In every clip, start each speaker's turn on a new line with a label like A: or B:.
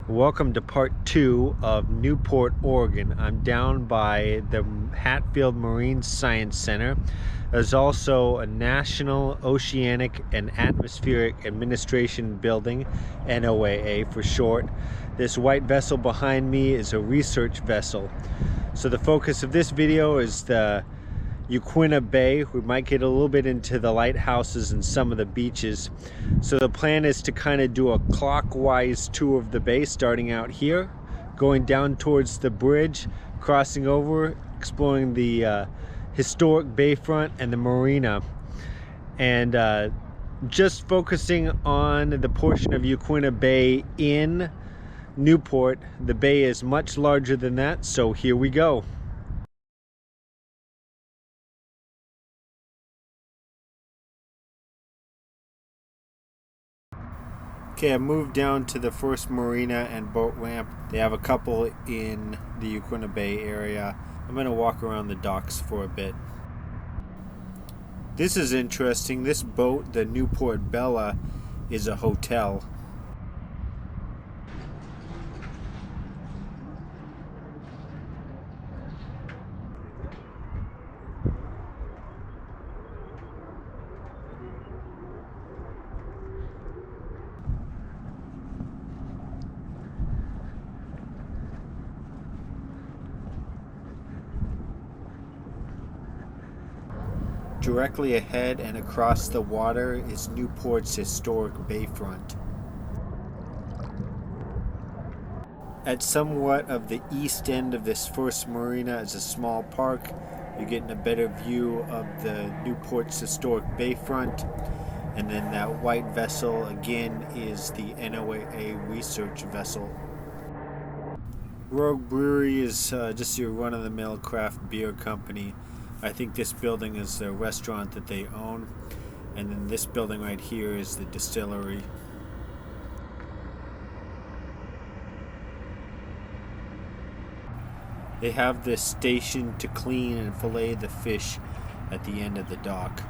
A: Welcome to part 2 of Newport, Oregon. I'm down by the Hatfield Marine Science Center. There's also a National Oceanic and Atmospheric Administration Building, NOAA for short. This white vessel behind me is a research vessel. So the focus of this video is the Yaquina Bay. We might get a little bit into the lighthouses and some of the beaches. So the plan is to kind of do a clockwise tour of the bay, starting out here, going down towards the bridge, crossing over, exploring the historic bayfront and the marina, and just focusing on the portion of Yaquina Bay in Newport. The bay is much larger than that, so here we go. Okay, I moved down to the first marina and boat ramp. They have a couple in the Yaquina Bay area. I'm going to walk around the docks for a bit. This is interesting. This boat, the Newport Bella, is a hotel. Directly ahead and across the water is Newport's historic bayfront. At somewhat of the east end of this first marina is a small park. You're getting a better view of the Newport's historic bayfront. And then that white vessel again is the NOAA research vessel. Rogue Brewery is just your run-of-the-mill craft beer company. I think this building is the restaurant that they own, and then this building right here is the distillery. They have this station to clean and fillet the fish at the end of the dock.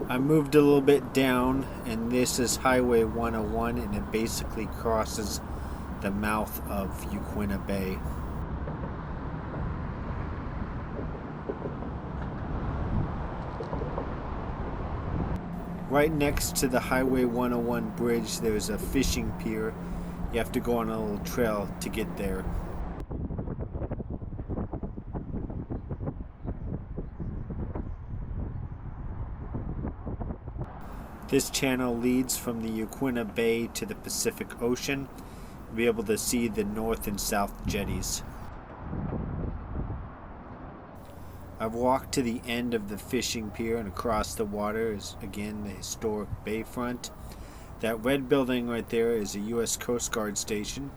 A: I moved a little bit down, and this is Highway 101, and it basically crosses the mouth of Yaquina Bay. Right next to the Highway 101 bridge, there's a fishing pier. You have to go on a little trail to get there. This channel leads from the Yaquina Bay to the Pacific Ocean. You'll be able to see the north and south jetties. I've walked to the end of the fishing pier, and across the water is again the historic bayfront. That red building right there is a U.S. Coast Guard station.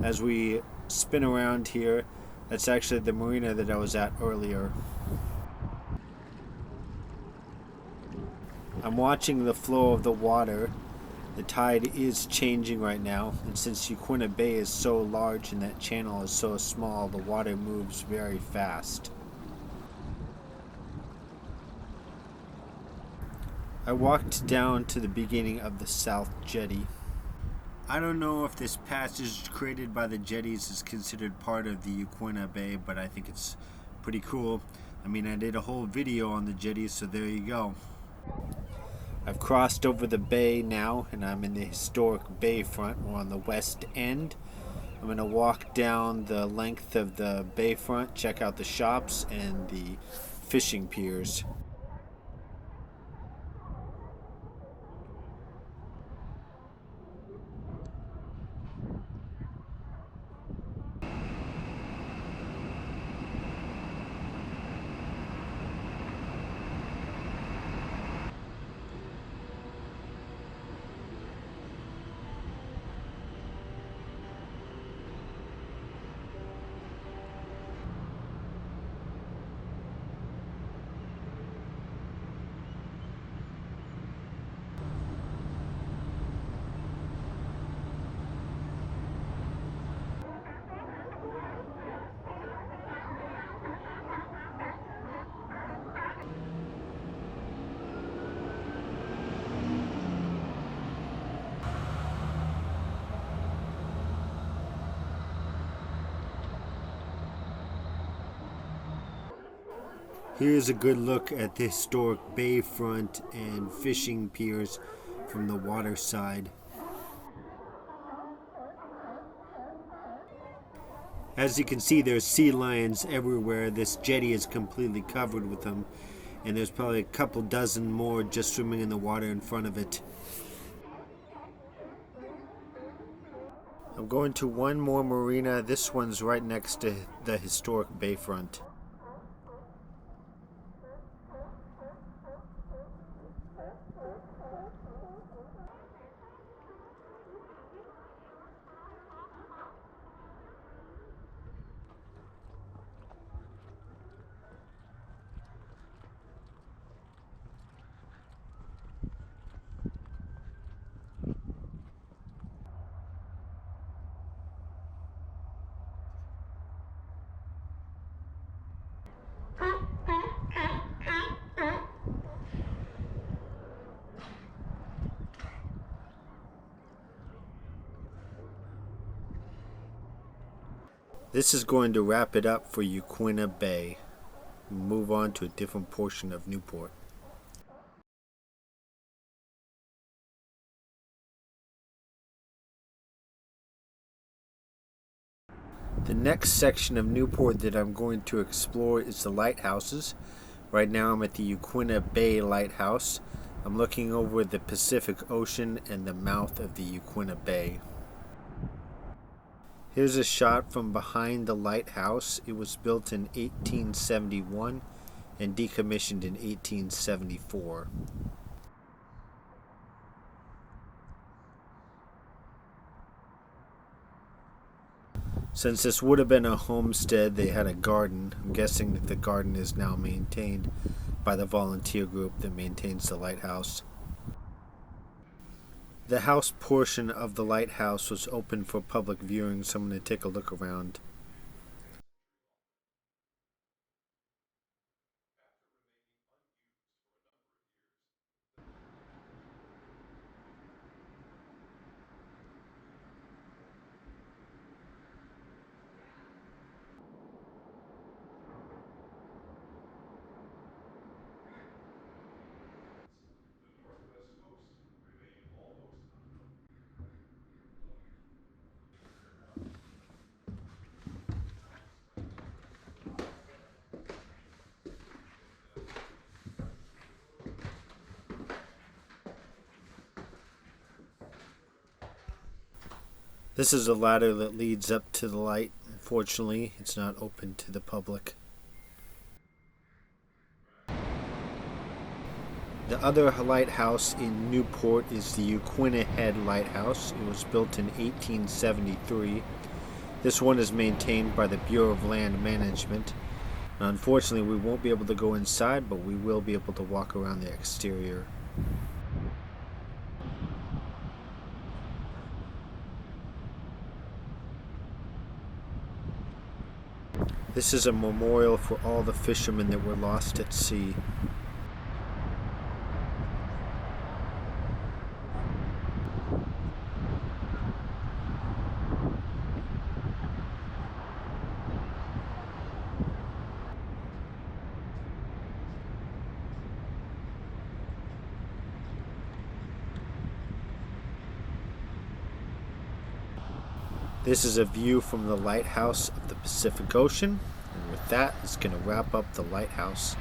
A: As we spin around here, that's actually the marina that I was at earlier. I'm watching the flow of the water. The tide is changing right now, and since Yaquina Bay is so large and that channel is so small, the water moves very fast. I walked down to the beginning of the South Jetty. I don't know if this passage created by the jetties is considered part of the Yaquina Bay, but I think it's pretty cool. I mean, I did a whole video on the jetties, so there you go. I've crossed over the bay now, and I'm in the historic bayfront. We're on the west end. I'm going to walk down the length of the bayfront, check out the shops and the fishing piers. Here's a good look at the historic bayfront and fishing piers from the water side. As you can see, there's sea lions everywhere. This jetty is completely covered with them, and there's probably a couple dozen more just swimming in the water in front of it. I'm going to one more marina. This one's right next to the historic bayfront. This is going to wrap it up for Yaquina Bay. We'll move on to a different portion of Newport. The next section of Newport that I'm going to explore is the lighthouses. Right now I'm at the Yaquina Bay Lighthouse. I'm looking over the Pacific Ocean and the mouth of the Yaquina Bay. Here's a shot from behind the lighthouse. It was built in 1871 and decommissioned in 1874. Since this would have been a homestead, they had a garden. I'm guessing that the garden is now maintained by the volunteer group that maintains the lighthouse. The house portion of the lighthouse was open for public viewing, so I'm going to take a look around. This is a ladder that leads up to the light. Unfortunately, it's not open to the public. The other lighthouse in Newport is the Yaquina Head Lighthouse. It was built in 1873. This one is maintained by the Bureau of Land Management. Now, unfortunately, we won't be able to go inside, but we will be able to walk around the exterior. This is a memorial for all the fishermen that were lost at sea. This is a view from the lighthouse of the Pacific Ocean, and with that, it's going to wrap up the lighthouse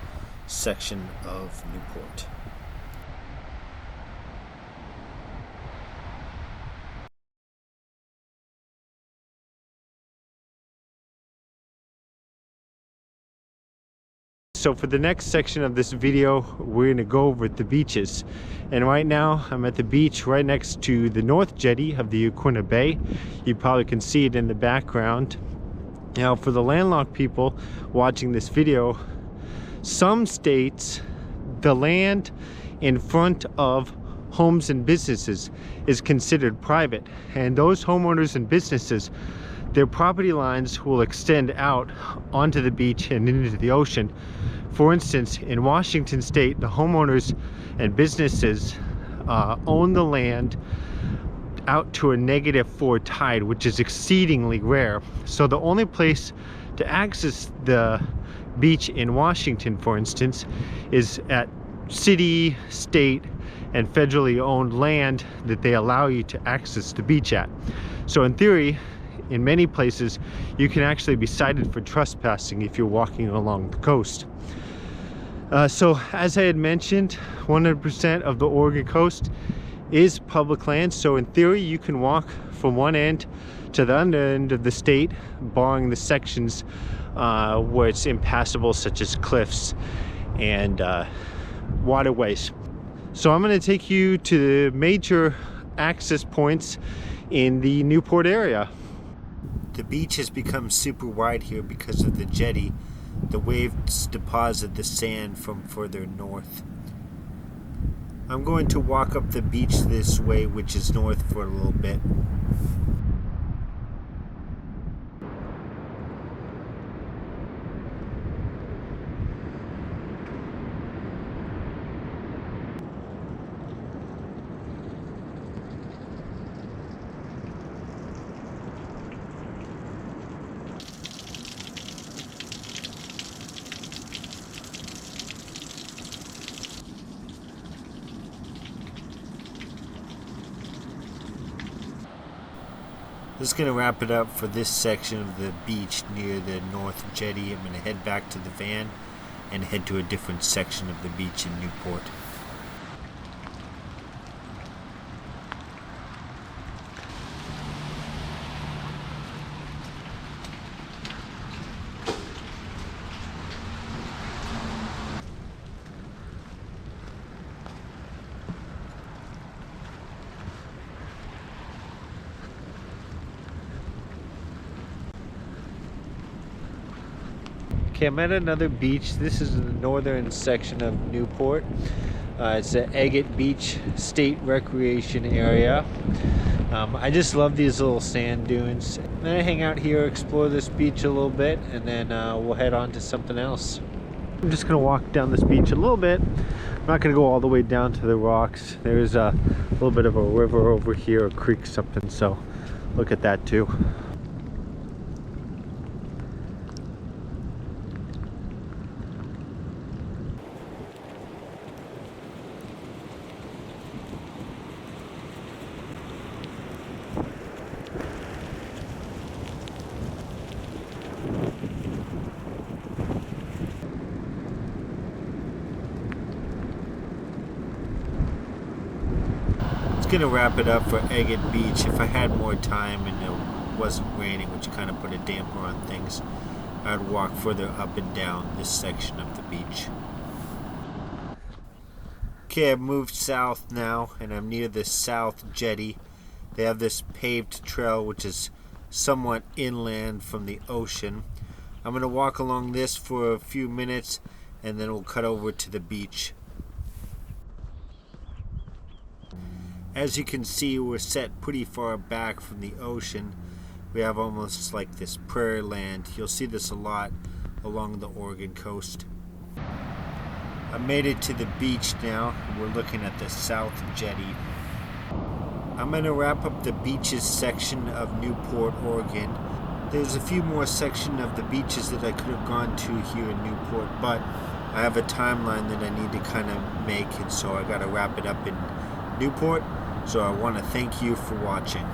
A: section of Newport. So for the next section of this video, we're going to go over the beaches. And right now, I'm at the beach right next to the North Jetty of the Yaquina Bay. You probably can see it in the background. Now, for the landlocked people watching this video, some states, the land in front of homes and businesses is considered private. And those homeowners and businesses, their property lines will extend out onto the beach and into the ocean. For instance, in Washington State, the homeowners and businesses own the land out to a -4 tide, which is exceedingly rare. So the only place to access the beach in Washington, for instance, is at city, state, and federally owned land that they allow you to access the beach at. So in theory, in many places, you can actually be cited for trespassing if you're walking along the coast. So as I had mentioned, 100% of the Oregon coast is public land. So in theory, you can walk from one end to the other end of the state, barring the sections where it's impassable, such as cliffs and waterways. So I'm going to take you to the major access points in the Newport area. The beach has become super wide here because of the jetty. The waves deposit the sand from further north. I'm going to walk up the beach this way, which is north, for a little bit. This is going to wrap it up for this section of the beach near the North Jetty. I'm going to head back to the van and head to a different section of the beach in Newport. Okay, I'm at another beach. This is the northern section of Newport. It's the Agate Beach State Recreation Area. I just love these little sand dunes. Then I hang out here, explore this beach a little bit, and then we'll head on to something else. I'm just gonna walk down this beach a little bit. I'm not gonna go all the way down to the rocks. There's a little bit of a river over here, a creek, something, so look at that too. Gonna wrap it up for Agate Beach. If I had more time and it wasn't raining, which kind of put a damper on things, I'd walk further up and down this section of the beach. Okay, I've moved south now and I'm near the South Jetty. They have this paved trail which is somewhat inland from the ocean. I'm gonna walk along this for a few minutes and then we'll cut over to the beach. As you can see, we're set pretty far back from the ocean. We have almost like this prairie land. You'll see this a lot along the Oregon coast. I made it to the beach now. We're looking at the South Jetty. I'm going to wrap up the beaches section of Newport, Oregon. There's a few more sections of the beaches that I could have gone to here in Newport, but I have a timeline that I need to kind of make, and so I got to wrap it up in Newport. So I want to thank you for watching.